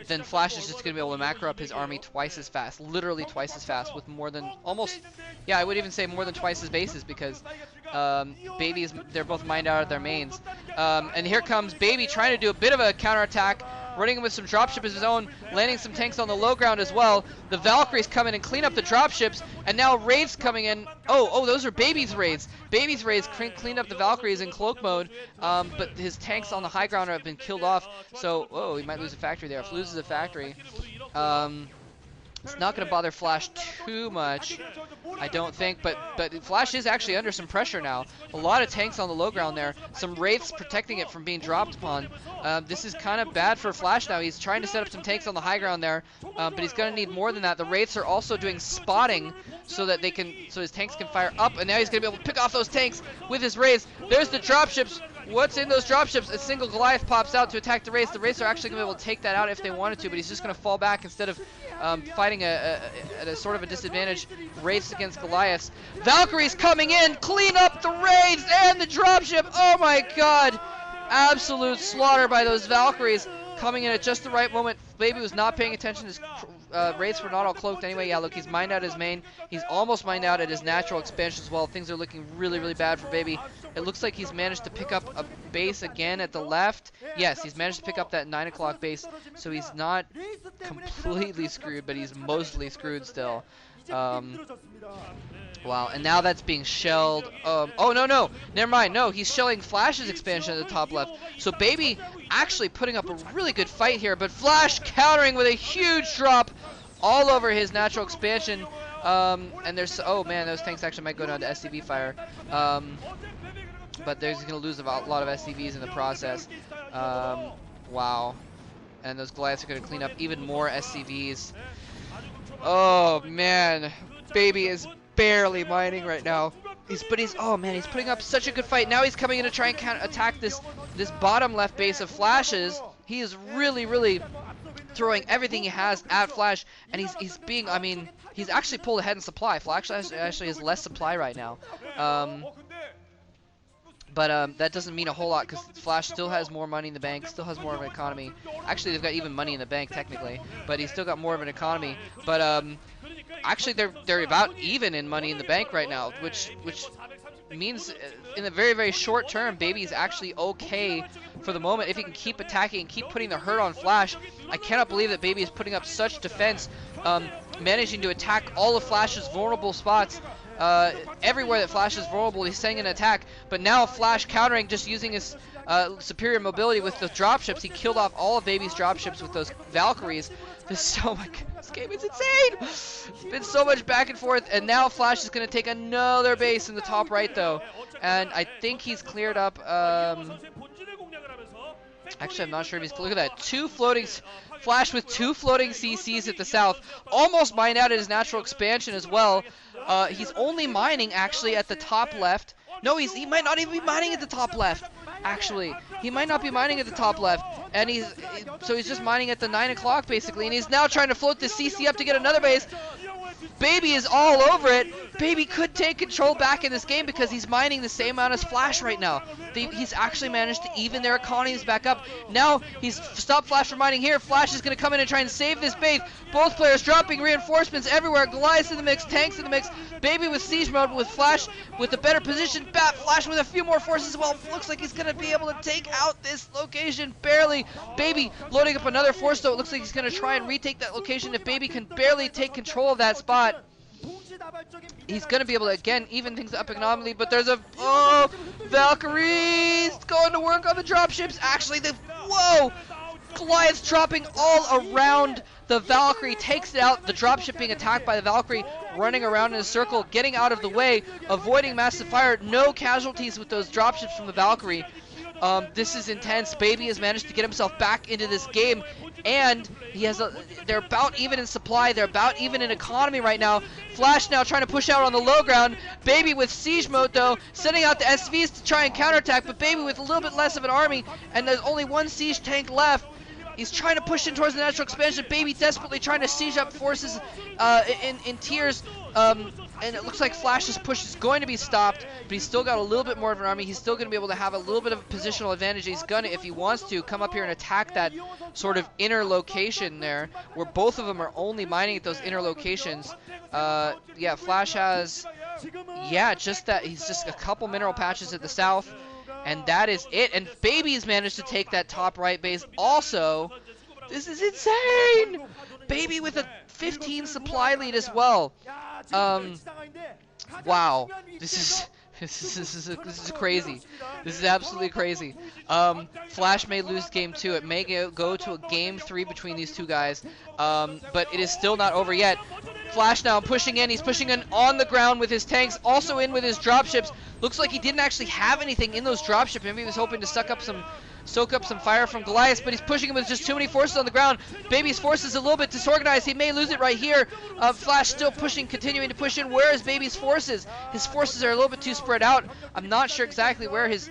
then Flash is just going to be able to macro up his army twice as fast, literally twice as fast, with more than almost, yeah, I would even say more than twice as bases, because Baby they're both mined out of their mains. And here comes Baby trying to do a bit of a counterattack, running with some dropship of his own, landing some tanks on the low ground as well. The Valkyries come in and clean up the dropships, and now raids coming in. Oh, those are Baby's raids. Baby's raids cleaned up the Valkyries in cloak mode, but his tanks on the high ground have been killed off. So, he might lose a factory there. If he loses a factory, it's not going to bother Flash too much, I don't think, but Flash is actually under some pressure now. A lot of tanks on the low ground there, some Wraiths protecting it from being dropped upon. This is kind of bad for Flash now. He's trying to set up some tanks on the high ground there, but he's going to need more than that. The Wraiths are also doing spotting so that so his tanks can fire up, and now he's going to be able to pick off those tanks with his Wraiths. There's the dropships. What's in those dropships? A single Goliath pops out to attack the Wraiths. The Wraiths are actually going to be able to take that out if they wanted to, but he's just going to fall back instead of fighting at a sort of a disadvantage. Wraiths against Goliaths. Valkyries coming in, clean up the Wraiths and the dropship. Oh my god. Absolute slaughter by those Valkyries, coming in at just the right moment. Baby was not paying attention. His Wraiths were not all cloaked anyway. Yeah, look, he's mined out his main. He's almost mined out at his natural expansion as well. Things are looking really, really bad for Baby. It looks like he's managed to pick up a base again at the left. Yes, he's managed to pick up that 9 o'clock base, so he's not completely screwed, but he's mostly screwed still. Wow, and now that's being shelled. Oh, no, never mind. No, he's shelling Flash's expansion at the top left. So Baby actually putting up a really good fight here, but Flash countering with a huge drop all over his natural expansion. And there's, oh man, those tanks actually might go down to SCV fire. But they're going to lose a lot of SCVs in the process. Wow. And those Goliaths are going to clean up even more SCVs. Oh man, Baby is barely mining right now. He's putting up such a good fight. Now he's coming in to try and attack this bottom left base of Flash's. He is really throwing everything he has at Flash, and he's being, I mean, he's actually pulled ahead in supply. Flash actually has less supply right now. But that doesn't mean a whole lot, because Flash still has more money in the bank, still has more of an economy. Actually, they've got even money in the bank technically, but he's still got more of an economy. But actually, they're about even in money in the bank right now, which means in the very short term, Baby's actually okay for the moment if he can keep attacking and keep putting the hurt on Flash. I cannot believe that Baby is putting up such defense, managing to attack all of Flash's vulnerable spots. Everywhere that Flash is vulnerable, he's sending an attack. But now Flash countering, just using his superior mobility with the dropships. He killed off all of Baby's dropships with those Valkyries. This game is insane. It's been so much back and forth, and now Flash is going to take another base in the top right, though. And I think he's cleared up. Actually, I'm not sure if he's. Look at that. Flash with 2 floating CCs at the south. Almost mined out at his natural expansion as well. He's only mining actually at the top left. No, he might not even be mining at the top left. Actually, he might not be mining at the top left, and so he's just mining at the 9 o'clock basically, and he's now trying to float the CC up to get another base. Baby is all over it. Baby could take control back in this game because he's mining the same amount as Flash right now. He's actually managed to even their economies back up. Now he's stopped Flash from mining here. Flash is going to come in and try and save this base. Both players dropping reinforcements everywhere. Goliaths in the mix, tanks in the mix. Baby with siege mode, with Flash with a better position. Flash with a few more forces as well. Looks like he's going to be able to take out this location barely. Baby loading up another force, though. It looks like he's going to try and retake that location. If Baby can barely take control of that spot, he's going to be able to, again, even things up economically. But there's Valkyries going to work on the dropships. Actually, Goliath's dropping all around the Valkyrie, takes it out. The dropship being attacked by the Valkyrie, running around in a circle, getting out of the way, avoiding massive fire. No casualties with those dropships from the Valkyrie. This is intense. Baby has managed to get himself back into this game, and they're about even in supply. They're about even in economy right now. Flash now trying to push out on the low ground. Baby with siege mode, though, sending out the SVs to try and counterattack, but Baby with a little bit less of an army, and there's only 1 siege tank left. He's trying to push in towards the natural expansion. Baby desperately trying to siege up forces in tiers. And it looks like Flash's push is going to be stopped, but he's still got a little bit more of an army. He's still going to be able to have a little bit of a positional advantage. He's going to, if he wants to, come up here and attack that sort of inner location there, where both of them are only mining at those inner locations. Yeah, Flash has, yeah, just that. He's just a couple mineral patches at the south, and that is it. And Baby's managed to take that top right base also. This is insane! Baby with a 15 supply lead as well. Wow, this is crazy. This is absolutely crazy. Flash may lose game 2. It may go to a game 3 between these two guys, but it is still not over yet. Flash now pushing in. He's pushing in on the ground with his tanks, also in with his dropships. Looks like he didn't actually have anything in those dropships. Maybe he was hoping to soak up some fire from Goliath, but he's pushing him with just too many forces on the ground. Baby's forces a little bit disorganized. He may lose it right here. Flash still pushing, continuing to push in. Where is Baby's forces? His forces are a little bit too spread out. I'm not sure exactly where his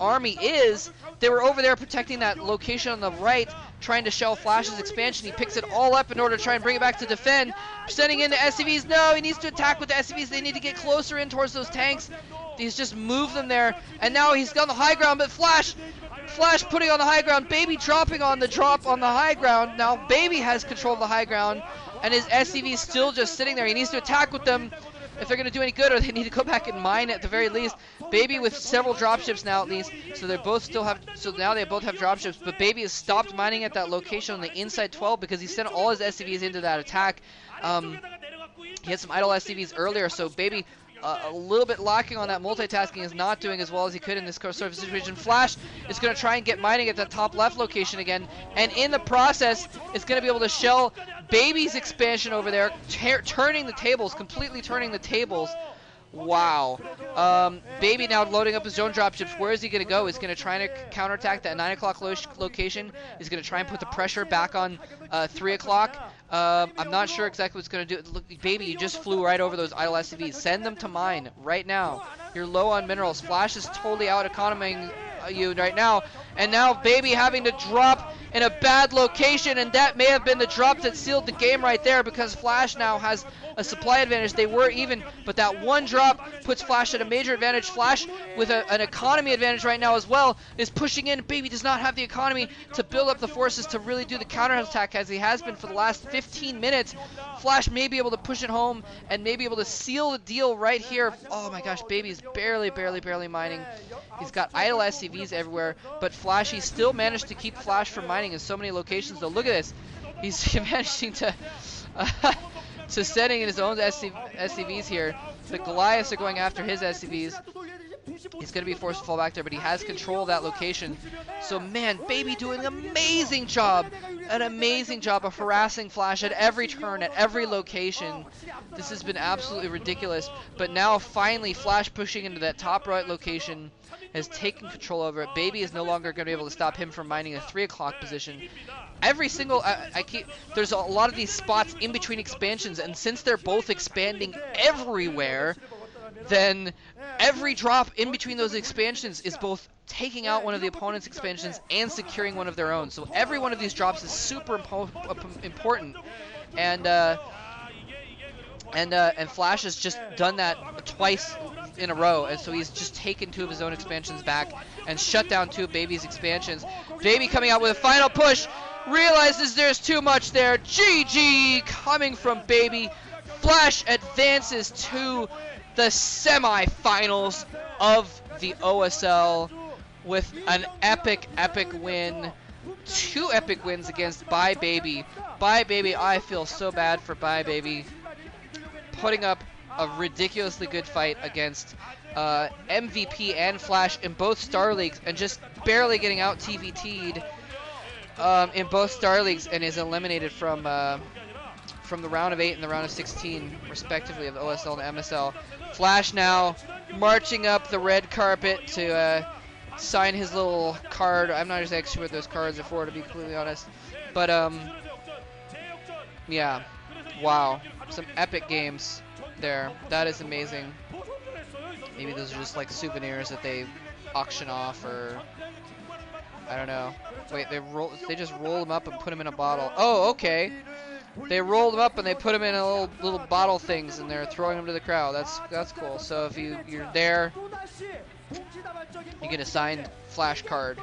army is. They were over there protecting that location on the right, trying to shell Flash's expansion. He picks it all up in order to try and bring it back to defend. Sending in the SCVs. No, he needs to attack with the SCVs. They need to get closer in towards those tanks. He's just moved them there, and now he's on the high ground, but Flash putting on the high ground, Baby dropping on the high ground. Now Baby has control of the high ground, and his SCV is still just sitting there. He needs to attack with them if they're going to do any good, or they need to go back and mine at the very least. Baby with several dropships now at least, so they both still have, so now they both have dropships, but Baby has stopped mining at that location on the inside 12 because he sent all his SCVs into that attack. He had some idle SCVs earlier, so Baby a little bit lacking on that multitasking, is not doing as well as he could in this sort of situation. Flash is going to try and get mining at the top left location again, and in the process is going to be able to shell Baby's expansion over there, turning the tables, completely turning the tables. Wow. Baby now loading up his own dropships. Where is he going to go? He's going to try and counterattack that 9 o'clock location. He's going to try and put the pressure back on 3 o'clock. I'm not sure exactly what's going to do. Look, Baby, you just flew right over those idle SCVs. Send them to mine right now. You're low on minerals. Flash is totally out economizing you right now. And now Baby having to drop in a bad location, and that may have been the drop that sealed the game right there, because Flash now has a supply advantage. They were even, but that one drop puts Flash at a major advantage. Flash with an economy advantage right now as well is pushing in. Baby does not have the economy to build up the forces to really do the counterattack as he has been for the last 15 minutes. Flash may be able to push it home and may be able to seal the deal right here. Oh my gosh, Baby's barely mining. He's got idle SCVs everywhere, but Flashy still managed to keep Flash from mining in so many locations though. Look at this. He's managing to setting in his own SCVs here. The Goliaths are going after his SCVs. He's going to be forced to fall back there, but he has control of that location. So, man, Baby doing an amazing job of harassing Flash at every turn, at every location. This has been absolutely ridiculous. But now, finally, Flash pushing into that top right location has taken control over it. Baby is no longer going to be able to stop him from mining a 3 o'clock position. Every single, there's a lot of these spots in between expansions, and since they're both expanding everywhere, then every drop in between those expansions is both taking out one of the opponent's expansions and securing one of their own. So every one of these drops is super important, and Flash has just done that twice in a row, and so he's just taken 2 of his own expansions back and shut down 2 of Baby's expansions. Baby coming out with a final push, realizes there's too much there. GG coming from Baby. Flash advances to the semifinals of the OSL with an epic win. 2 epic wins against By.BaBy. By.BaBy, I feel so bad for By.BaBy, putting up a ridiculously good fight against MVP and Flash in both Star Leagues, and just barely getting out TVT'd in both Star Leagues, and is eliminated from the round of 8 and the round of 16, respectively, of the OSL and MSL. Flash now marching up the red carpet to sign his little card. I'm not exactly sure what those cards are for, to be completely honest. But, yeah. Wow. Some epic games there. That is amazing. Maybe those are just like souvenirs that they auction off, or I don't know. Wait, they just roll them up and put them in a bottle. Oh, okay. They rolled him up and they put him in a little bottle things, and they're throwing him to the crowd. That's cool. So if you're there, you get a signed flash card,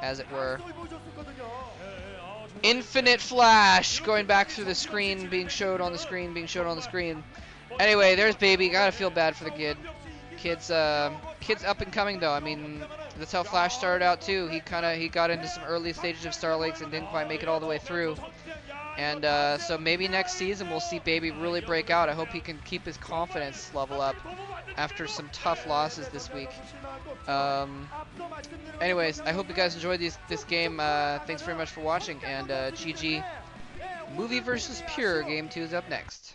as it were. Infinite flash going back through the screen, being showed on the screen, being showed on the screen. Anyway, there's Baby. Gotta feel bad for the kid. Kid's up and coming though. I mean, that's how Flash started out too. He got into some early stages of Star Lakes and didn't quite make it all the way through. And so maybe next season we'll see Baby really break out. I hope he can keep his confidence level up after some tough losses this week. Anyways, I hope you guys enjoyed this game. Thanks very much for watching, and GG. Movie versus Pure Game 2 is up next.